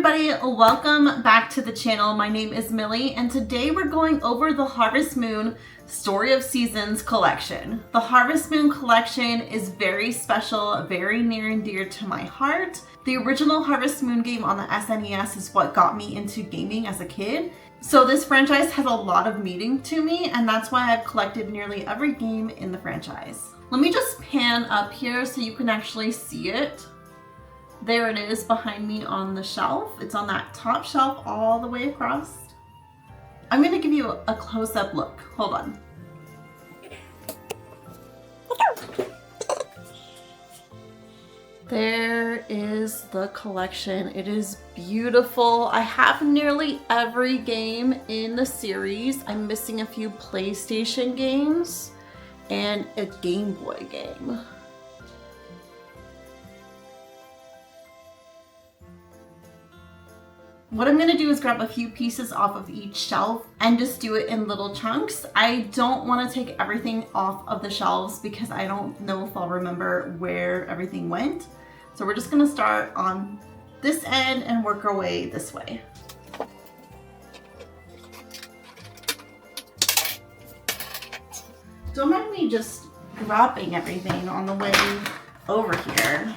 everybody, welcome back to the channel. My name is Millie and today we're going over the Harvest Moon Story of Seasons collection. The Harvest Moon collection is very special, very near and dear to my heart. The original Harvest Moon game on the SNES is what got me into gaming as a kid. So this franchise has a lot of meaning to me, and that's why I've collected nearly every game in the franchise. Let me just pan up here so you can actually see it. There it is behind me on the shelf. It's on that top shelf all the way across. I'm gonna give you a close-up look. Hold on. There is the collection. It is beautiful. I have nearly every game in the series. I'm missing a few PlayStation games and a Game Boy game. What I'm gonna do is grab a few pieces off of each shelf and just do it in little chunks. I don't wanna take everything off of the shelves because I don't know if I'll remember where everything went. So we're just gonna start on this end and work our way this way. Don't mind me just dropping everything on the way over here.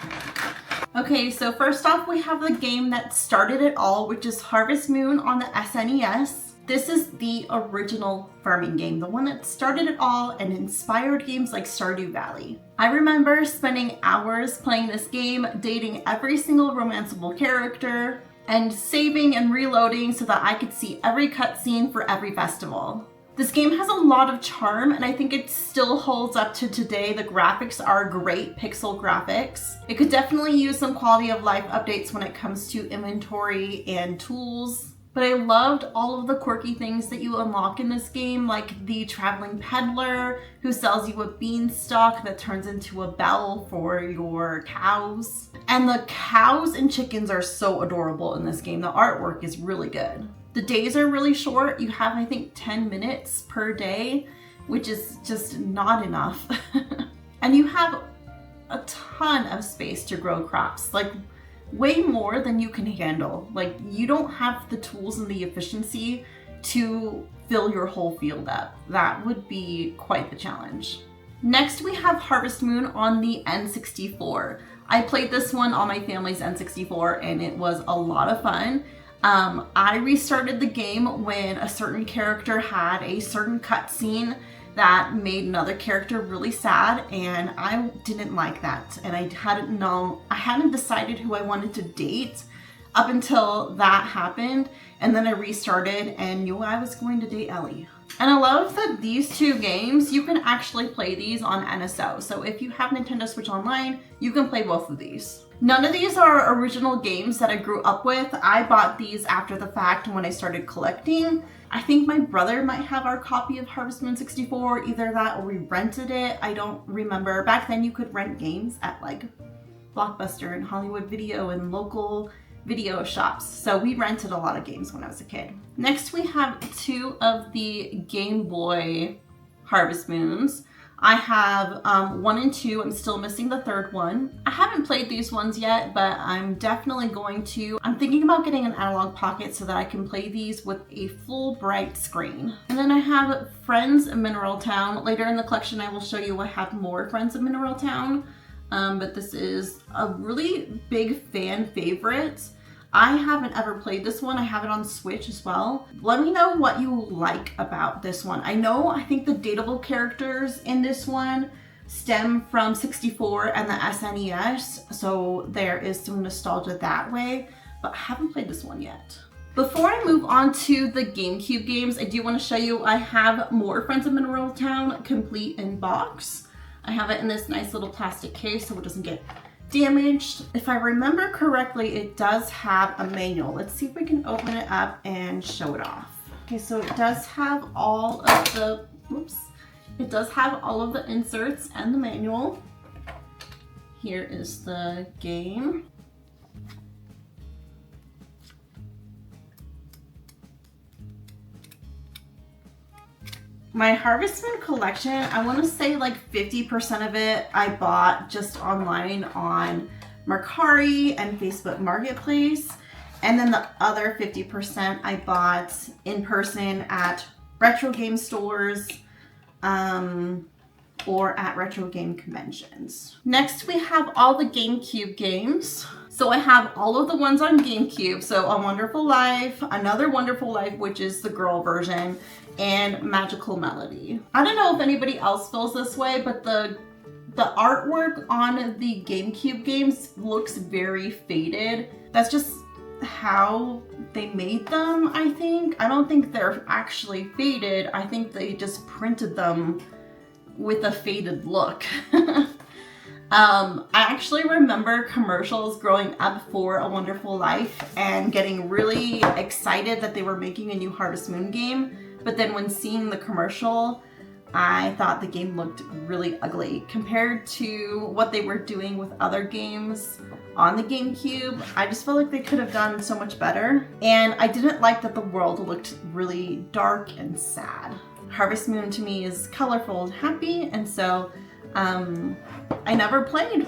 Okay, so first off, we have the game that started it all, which is Harvest Moon on the SNES. This is the original farming game, the one that started it all and inspired games like Stardew Valley. I remember spending hours playing this game, dating every single romanceable character, and saving and reloading so that I could see every cutscene for every festival. This game has a lot of charm and I think it still holds up to today. The graphics are great pixel graphics. It could definitely use some quality of life updates when it comes to inventory and tools. But I loved all of the quirky things that you unlock in this game, like the traveling peddler who sells you a beanstalk that turns into a bell for your cows. And the cows and chickens are so adorable in this game. The artwork is really good. The days are really short. You have, I think, 10 minutes per day, which is just not enough. And you have a ton of space to grow crops, like way more than you can handle. Like you don't have the tools and the efficiency to fill your whole field up. That would be quite the challenge. Next, we have Harvest Moon on the N64. I played this one on my family's N64 and it was a lot of fun. I restarted the game when a certain character had a certain cutscene that made another character really sad, and I didn't like that. And I hadn't decided who I wanted to date up until that happened. And then I restarted and knew I was going to date Ellie. And I love that these two games, you can actually play these on NSO. So if you have Nintendo Switch Online, you can play both of these. None of these are original games that I grew up with. I bought these after the fact when I started collecting. I think my brother might have our copy of Harvest Moon 64, either that or we rented it. I don't remember. Back then you could rent games at like Blockbuster and Hollywood Video and local video shops. So we rented a lot of games when I was a kid. Next we have two of the Game Boy Harvest Moons. I have 1 and 2. I'm still missing the third one. I haven't played these ones yet, but I'm definitely going to. I'm thinking about getting an analog pocket so that I can play these with a full bright screen. And then I have Friends of Mineral Town. Later in the collection, I will show you I have more Friends of Mineral Town. But this is a really big fan favorite. I haven't ever played this one. I have it on Switch as well. Let me know what you like about this one. I think the dateable characters in this one stem from 64 and the SNES, so there is some nostalgia that way, but I haven't played this one yet. Before I move on to the GameCube games, I do want to show you I have more Friends of Mineral Town complete in box. I have it in this nice little plastic case so it doesn't get damaged. If I remember correctly, it does have a manual. Let's see if we can open it up and show it off. Okay, so it does have all of the, it does have all of the inserts and the manual. Here is the game. My Harvest Moon collection, I want to say like 50% of it I bought just online on Mercari and Facebook Marketplace. And then the other 50% I bought in person at retro game stores or at retro game conventions. Next, we have all the GameCube games. So I have all of the ones on GameCube. So A Wonderful Life, Another Wonderful Life, which is the girl version, and Magical Melody. I don't know if anybody else feels this way, but the artwork on the GameCube games looks very faded. That's just how they made them, I think. I don't think they're actually faded. I think they just printed them with a faded look. I actually remember commercials growing up for A Wonderful Life and getting really excited that they were making a new Harvest Moon game. But then when seeing the commercial, I thought the game looked really ugly compared to what they were doing with other games on the GameCube. I just felt like they could have done so much better. And I didn't like that the world looked really dark and sad. Harvest Moon to me is colorful and happy, and so I never played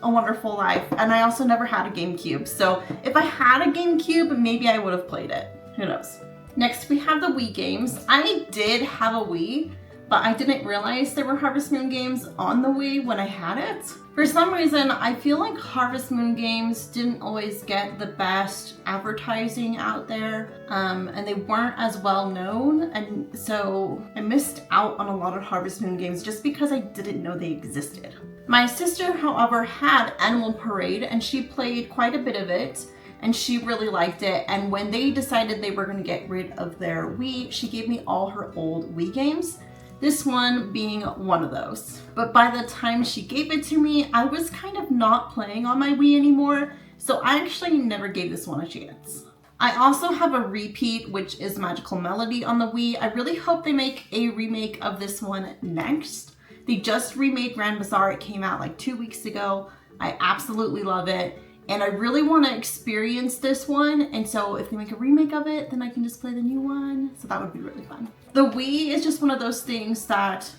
A Wonderful Life, and I also never had a GameCube. So if I had a GameCube, maybe I would have played it. Who knows? Next, we have the Wii games. I did have a Wii, but I didn't realize there were Harvest Moon games on the Wii when I had it. For some reason, I feel like Harvest Moon games didn't always get the best advertising out there, and they weren't as well known, and so I missed out on a lot of Harvest Moon games just because I didn't know they existed. My sister, however, had Animal Parade, and she played quite a bit of it, and she really liked it, and when they decided they were going to get rid of their Wii, she gave me all her old Wii games. This one being one of those. But by the time she gave it to me, I was kind of not playing on my Wii anymore, so I actually never gave this one a chance. I also have a repeat, which is Magical Melody on the Wii. I really hope they make a remake of this one next. They just remade Grand Bazaar. It came out like 2 weeks ago. I absolutely love it. And I really want to experience this one, and so if they make a remake of it, then I can just play the new one. So that would be really fun. The Wii is just one of those things that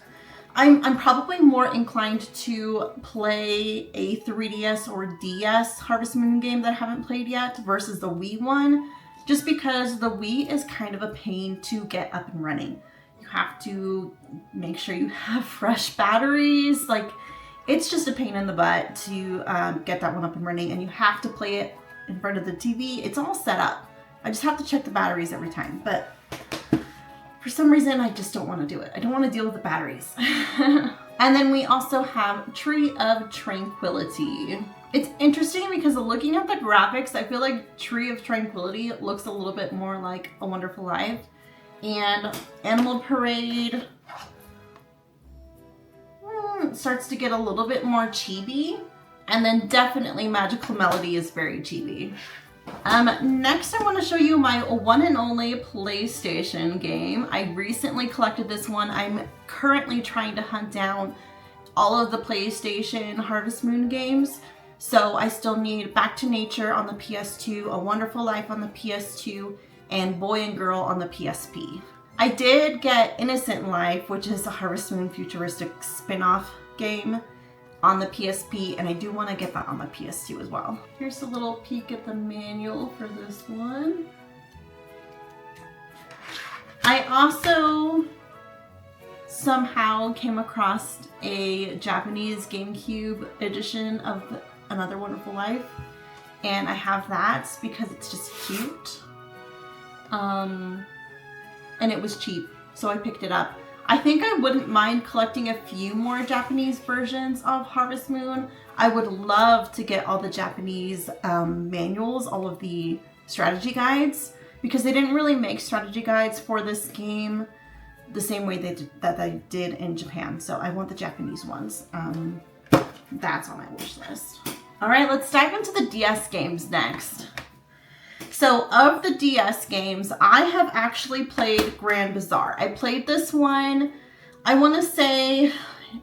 I'm probably more inclined to play a 3DS or DS Harvest Moon game that I haven't played yet versus the Wii one, just because the Wii is kind of a pain to get up and running. You have to make sure you have fresh batteries, like it's just a pain in the butt to get that one up and running, and you have to play it in front of the TV. It's all set up. I just have to check the batteries every time, but for some reason I just don't want to do it. I don't want to deal with the batteries. And then we also have Tree of Tranquility. It's interesting because looking at the graphics, I feel like Tree of Tranquility looks a little bit more like A Wonderful Life, and Animal Parade starts to get a little bit more chibi, and then definitely Magical Melody is very chibi. Next I want to show you my one and only PlayStation game. I recently collected this one. I'm currently trying to hunt down all of the PlayStation Harvest Moon games. So I still need Back to Nature on the PS2, A Wonderful Life on the PS2, and Boy and Girl on the PSP. I did get Innocent Life, which is a Harvest Moon futuristic spin-off game, on the PSP, and I do want to get that on the PS2 as well. Here's a little peek at the manual for this one. I also somehow came across a Japanese GameCube edition of Another Wonderful Life, and I have that because it's just cute. And it was cheap, so I picked it up. I think I wouldn't mind collecting a few more Japanese versions of Harvest Moon. I would love to get all the Japanese manuals, all of the strategy guides, because they didn't really make strategy guides for this game the same way that they did in Japan. So I want the Japanese ones. That's on my wish list. All right, let's dive into the DS games next. So of the DS games, I have actually played Grand Bazaar. I played this one, I want to say,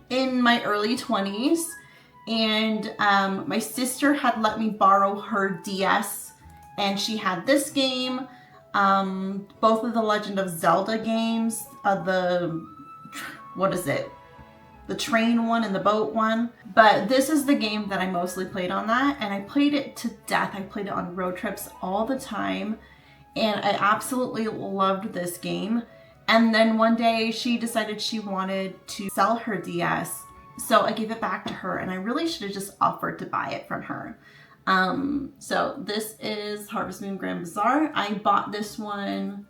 in my early 20s. And my sister had let me borrow her DS, and she had this game, both of the Legend of Zelda games, the the train one and the boat one. But this is the game that I mostly played on that, and I played it to death. I played it on road trips all the time, and I absolutely loved this game. And then one day she decided she wanted to sell her DS, so I gave it back to her, and I really should have just offered to buy it from her. So this is Harvest Moon Grand Bazaar. I bought this one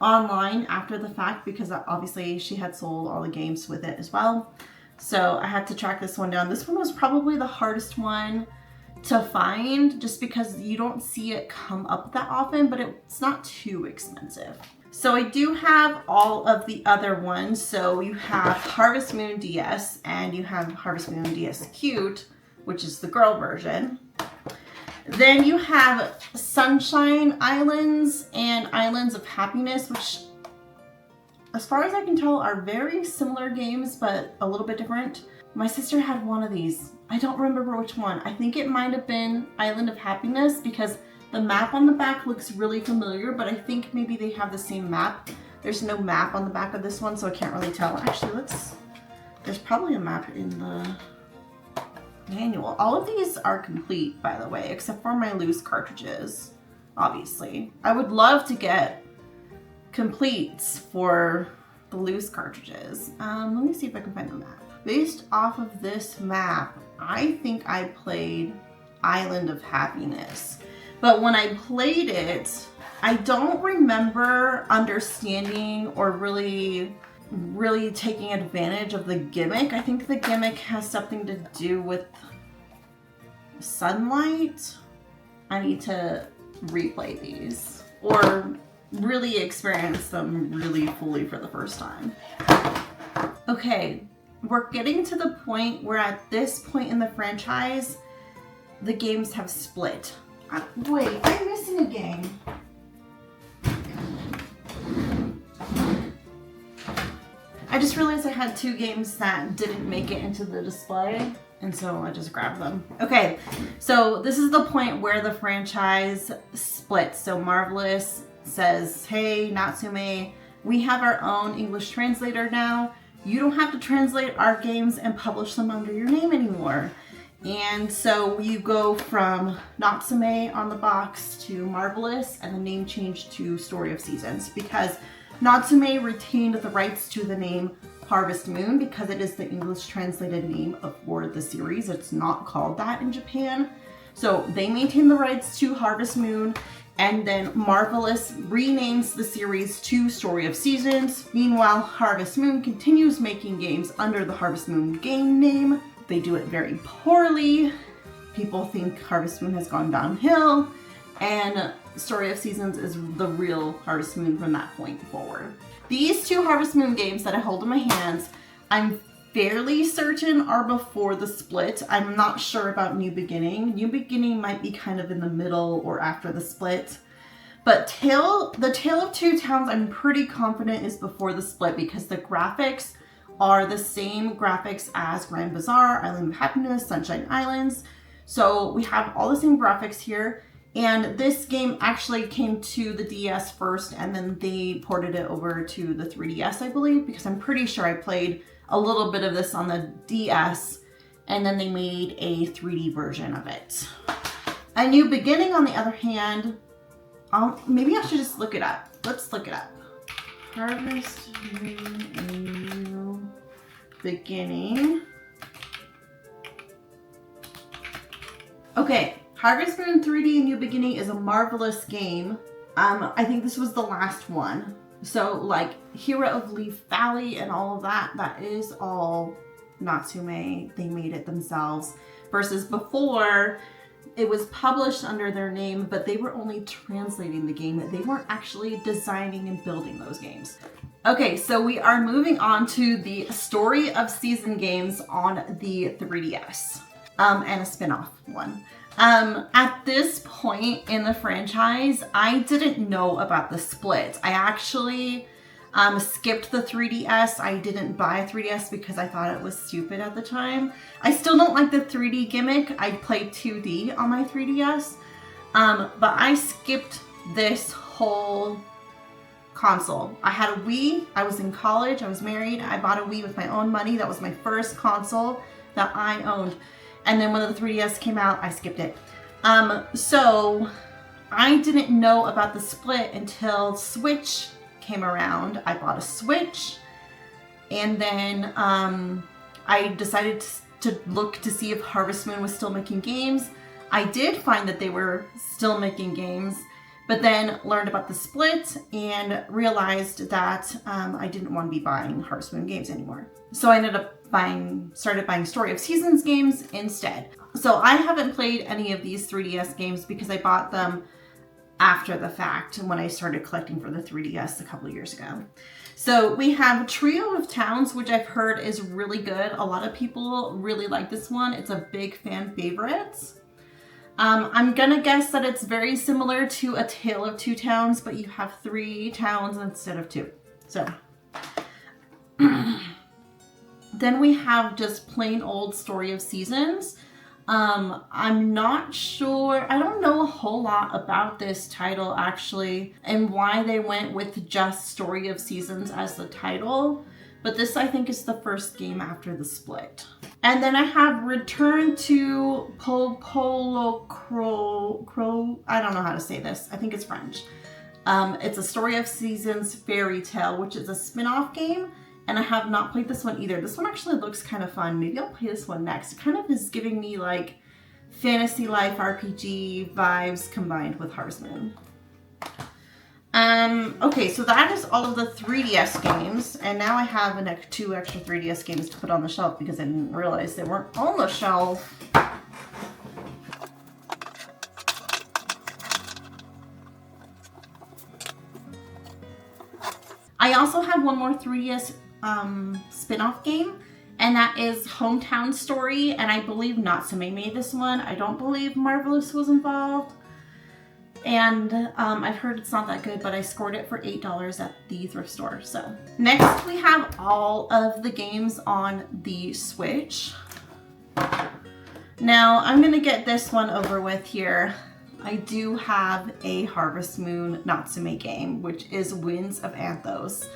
online after the fact because obviously she had sold all the games with it as well. So I had to track this one down. This one was probably the hardest one to find just because you don't see it come up that often, but it's not too expensive. So I do have all of the other ones. So you have Harvest Moon DS and you have Harvest Moon DS Cute, which is the girl version. Then you have Sunshine Islands and Islands of Happiness, which, as far as I can tell, are very similar games, but a little bit different. My sister had one of these. I don't remember which one. I think it might have been Island of Happiness because the map on the back looks really familiar, but I think maybe they have the same map. There's no map on the back of this one, so I can't really tell. Actually, there's probably a map in the manual. All of these are complete, by the way, except for my loose cartridges, obviously. I would love to get completes for the loose cartridges. Let me see if I can find the map. Based off of this map, I think I played Island of Happiness. But when I played it, I don't remember understanding or really taking advantage of the gimmick. I think the gimmick has something to do with sunlight. I need to replay these or really experience them really fully for the first time. Okay, we're getting to the point where at this point in the franchise, the games have split. Wait, I'm missing a game. I just realized I had two games that didn't make it into the display, and so I just grabbed them. Okay, so this is the point where the franchise splits. So Marvelous says, hey, Natsume, we have our own English translator now. You don't have to translate our games and publish them under your name anymore. And so you go from Natsume on the box to Marvelous, and the name changed to Story of Seasons because Natsume retained the rights to the name Harvest Moon because it is the English translated name for the series. It's not called that in Japan. So they maintain the rights to Harvest Moon, and then Marvelous renames the series to Story of Seasons. Meanwhile, Harvest Moon continues making games under the Harvest Moon game name. They do it very poorly. People think Harvest Moon has gone downhill, and Story of Seasons is the real Harvest Moon from that point forward. These two Harvest Moon games that I hold in my hands, I'm fairly certain are before the split. I'm not sure about New Beginning. New Beginning might be kind of in the middle or after the split. But the Tale of Two Towns, I'm pretty confident is before the split because the graphics are the same graphics as Grand Bazaar, Island of Happiness, Sunshine Islands. So we have all the same graphics here. And this game actually came to the DS first, and then they ported it over to the 3DS, I believe, because I'm pretty sure I played a little bit of this on the DS, and then they made a 3D version of it. A New Beginning, on the other hand, maybe I should just look it up. Let's look it up. Harvest Moon, A New Beginning. Okay. Harvest Moon 3D New Beginning is a Marvelous game. I think this was the last one. So like Hero of Leaf Valley and all of that, that is all Natsume. They made it themselves. Versus before, it was published under their name, but they were only translating the game. They weren't actually designing and building those games. Okay, so we are moving on to the Story of Season games on the 3DS. And a spin-off one. At this point in the franchise, I didn't know about the split. I actually skipped the 3DS. I didn't buy a 3DS because I thought it was stupid at the time. I still don't like the 3D gimmick. I played 2D on my 3DS. But I skipped this whole console. I had a Wii. I was in college. I was married. I bought a Wii with my own money. That was my first console that I owned. And then when the 3DS came out, I skipped it. So I didn't know about the split until Switch came around. I bought a Switch, and then I decided to look to see if Harvest Moon was still making games. I did find that they were still making games, but then learned about the split and realized that I didn't want to be buying Harvest Moon games anymore. So I ended up started buying Story of Seasons games instead. So I haven't played any of these 3DS games because I bought them after the fact when I started collecting for the 3DS a couple of years ago. So we have Trio of Towns, which I've heard is really good. A lot of people really like this one. It's a big fan favorite. I'm gonna guess that it's very similar to A Tale of Two Towns, but you have 3 towns instead of 2. So then we have just plain old Story of Seasons. I'm not sure, I don't know a whole lot about this title actually, and why they went with just Story of Seasons as the title, but this I think is the first game after the split. And then I have Return to Popolo Crow, I don't know how to say this, I think it's French. It's a Story of Seasons fairy tale, which is a spin-off game. And I have not played this one either. This one actually looks kind of fun. Maybe I'll play this one next. It kind of is giving me like fantasy life RPG vibes combined with Harvest Moon. Okay, so that is all of the 3DS games. And now I have 2 extra 3DS games to put on the shelf because I didn't realize they weren't on the shelf. I also have one more 3DS spin-off game, and that is Hometown Story, and I believe Natsume made this one. I don't believe Marvelous was involved, and I've heard it's not that good, but I scored it for $8 at the thrift store. So next we have all of the games on the Switch. Now I'm gonna get this one over with here. I do have a Harvest Moon Natsume game, which is Winds of Anthos.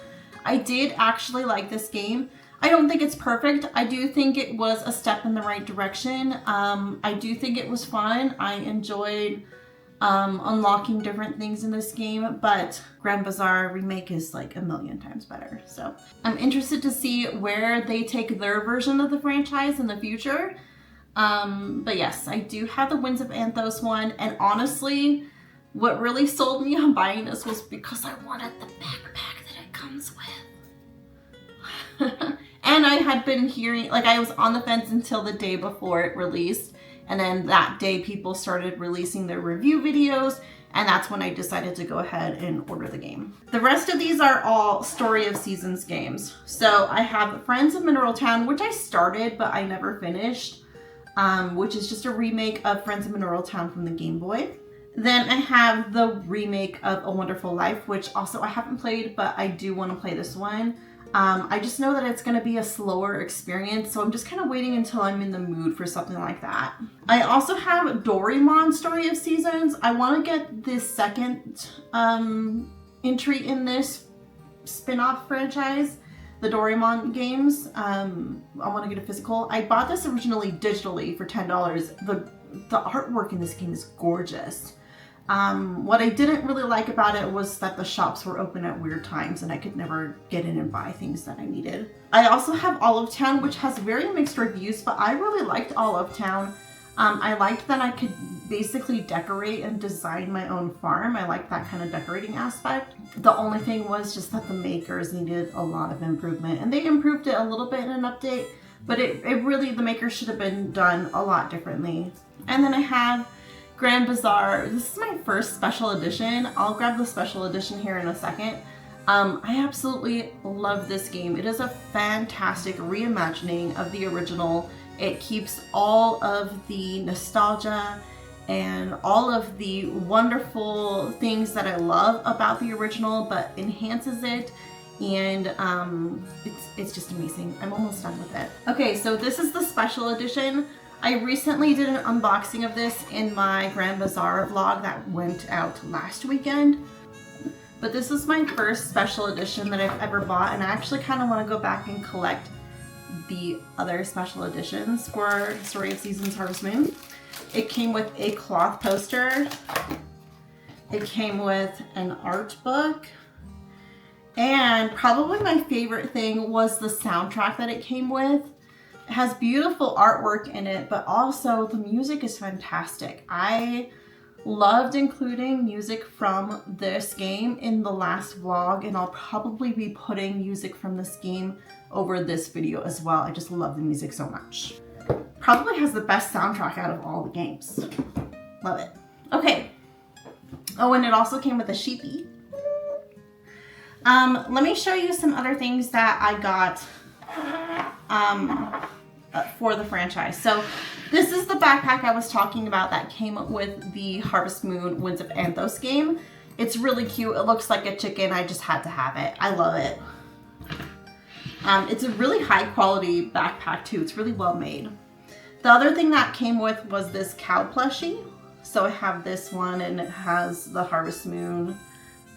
I did actually like this game. I don't think it's perfect. I do think it was a step in the right direction. I do think it was fun. I enjoyed unlocking different things in this game, but Grand Bazaar Remake is like a million times better. So I'm interested to see where they take their version of the franchise in the future. But yes, I do have the Winds of Anthos one, and honestly, what really sold me on buying this was because I wanted the backpack that it comes with. And I had been hearing, like I was on the fence until the day before it released, and then that day people started releasing their review videos, and that's when I decided to go ahead and order the game. The rest of these are all Story of Seasons games. So I have Friends of Mineral Town, which I started but I never finished. Which is just a remake of Friends of Mineral Town from the Game Boy. Then I have the remake of A Wonderful Life, which also I haven't played, but I do want to play this one. I just know that it's going to be a slower experience, so I'm just kind of waiting until I'm in the mood for something like that. I also have Doraemon Story of Seasons. I want to get this second entry in this spin-off franchise. The Doraemon games. I want to get a physical. I bought this originally digitally for $10. The artwork in this game is gorgeous. What I didn't really like about it was that the shops were open at weird times and I could never get in and buy things that I needed. I also have Olive Town, which has very mixed reviews, but I really liked Olive Town. I liked that I could basically decorate and design my own farm. I like that kind of decorating aspect. The only thing was just that the makers needed a lot of improvement, and they improved it a little bit in an update, but it really, the makers should have been done a lot differently. And then I have Grand Bazaar. This is my first special edition. I'll grab the special edition here in a second. I absolutely love this game. It is a fantastic reimagining of the original. It keeps all of the nostalgia and all of the wonderful things that I love about the original, but enhances it, and it's just amazing. I'm almost done with it. Okay, so this is the special edition. I recently did an unboxing of this in my Grand Bazaar vlog that went out last weekend. But this is my first special edition that I've ever bought, and I actually kind of want to go back and collect the other special editions for Story of Seasons Harvest Moon. It came with a cloth poster. It came with an art book. And probably my favorite thing was the soundtrack that it came with. It has beautiful artwork in it, but also the music is fantastic. I loved including music from this game in the last vlog, and I'll probably be putting music from this game over this video as well. I just love the music so much. Probably has the best soundtrack out of all the games. Love it. Okay. Oh, and it also came with a sheepy. Let me show you some other things that I got for the franchise. So this is the backpack I was talking about that came with the Harvest Moon Winds of Anthos game. It's really cute. It looks like a chicken. I just had to have it. I love it. It's a really high quality backpack too. It's really well made. The other thing that came with was this cow plushie. So I have this one, and it has the Harvest Moon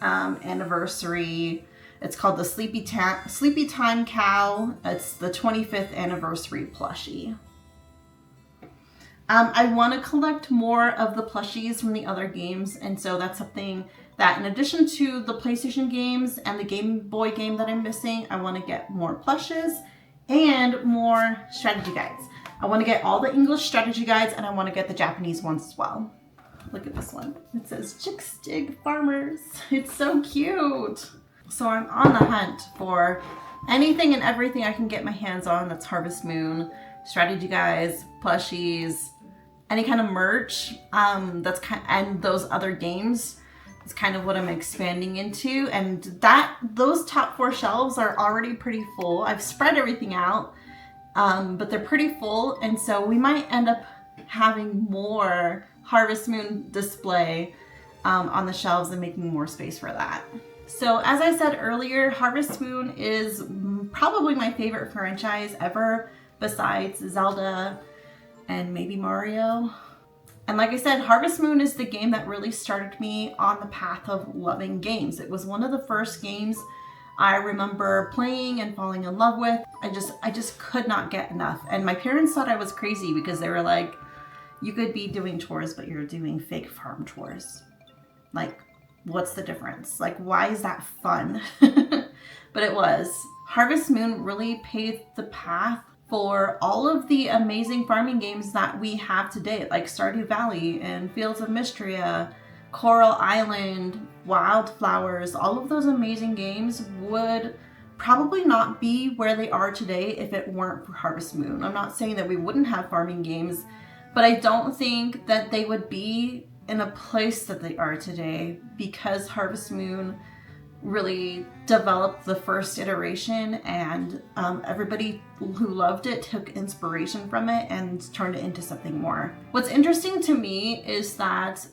anniversary. It's called the Sleepy Time Cow. It's the 25th anniversary plushie. I want to collect more of the plushies from the other games, and so that's something that, in addition to the PlayStation games and the Game Boy game that I'm missing, I want to get more plushes and more strategy guides. I want to get all the English strategy guides, and I want to get the Japanese ones as well. Look at this one. It says Chickstig Farmers. It's so cute. So I'm on the hunt for anything and everything I can get my hands on that's Harvest Moon, strategy guides, plushies, any kind of merch. And those other games. It's kind of what I'm expanding into, and those top 4 shelves are already pretty full. I've spread everything out, but they're pretty full, and so we might end up having more Harvest Moon display on the shelves and making more space for that. So as I said earlier, Harvest Moon is probably my favorite franchise ever, besides Zelda and maybe Mario. And like I said, Harvest Moon is the game that really started me on the path of loving games. It was one of the first games I remember playing and falling in love with. I just could not get enough. And my parents thought I was crazy because they were like, you could be doing chores, but you're doing fake farm chores. Like, what's the difference? Like, why is that fun? But it was. Harvest Moon really paved the path for all of the amazing farming games that we have today, like Stardew Valley and Fields of Mystria, Coral Island, Wildflowers. All of those amazing games would probably not be where they are today if it weren't for Harvest Moon. I'm not saying that we wouldn't have farming games, but I don't think that they would be in a place that they are today because Harvest Moon really developed the first iteration, and everybody who loved it took inspiration from it and turned it into something more. What's interesting to me is that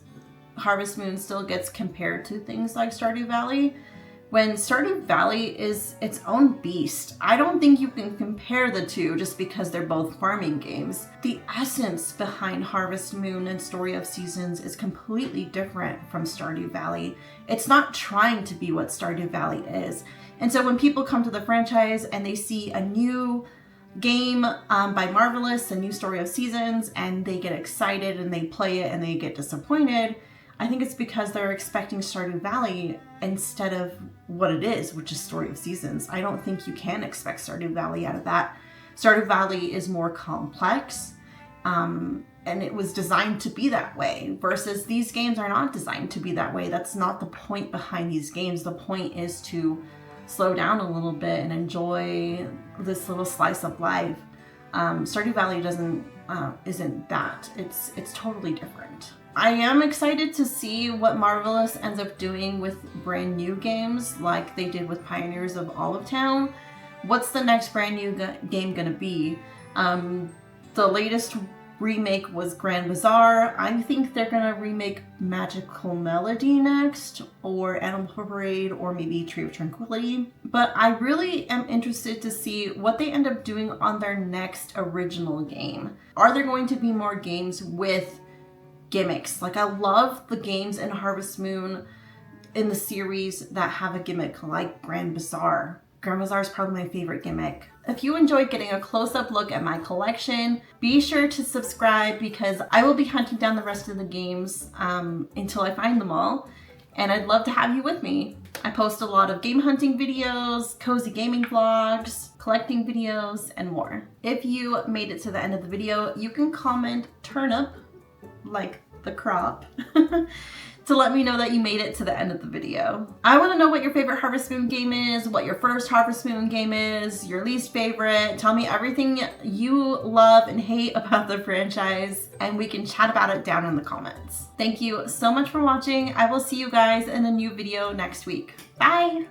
Harvest Moon still gets compared to things like Stardew Valley, when Stardew Valley is its own beast. I don't think you can compare the two just because they're both farming games. The essence behind Harvest Moon and Story of Seasons is completely different from Stardew Valley. It's not trying to be what Stardew Valley is. And so when people come to the franchise and they see a new game by Marvelous, a new Story of Seasons, and they get excited and they play it and they get disappointed, I think it's because they're expecting Stardew Valley instead of what it is, which is Story of Seasons. I don't think you can expect Stardew Valley out of that. Stardew Valley is more complex, and it was designed to be that way, versus these games are not designed to be that way. That's not the point behind these games. The point is to slow down a little bit and enjoy this little slice of life. Stardew Valley isn't that. It's totally different. I am excited to see what Marvelous ends up doing with brand new games like they did with Pioneers of Olive Town. What's the next brand new game gonna be? The latest remake was Grand Bazaar. I think they're gonna remake Magical Melody next, or Animal Parade, or maybe Tree of Tranquility. But I really am interested to see what they end up doing on their next original game. Are there going to be more games with gimmicks? Like, I love the games in Harvest Moon in the series that have a gimmick like Grand Bazaar. Grand Bazaar is probably my favorite gimmick. If you enjoyed getting a close-up look at my collection, be sure to subscribe because I will be hunting down the rest of the games until I find them all. And I'd love to have you with me. I post a lot of game hunting videos, cozy gaming vlogs, collecting videos, and more. If you made it to the end of the video, you can comment turnip, like the crop, to let me know that you made it to the end of the video. I want to know what your favorite Harvest Moon game is, what your first Harvest Moon game is, your least favorite. Tell me everything you love and hate about the franchise, and we can chat about it down in the comments. Thank you so much for watching. I will see you guys in a new video next week. Bye!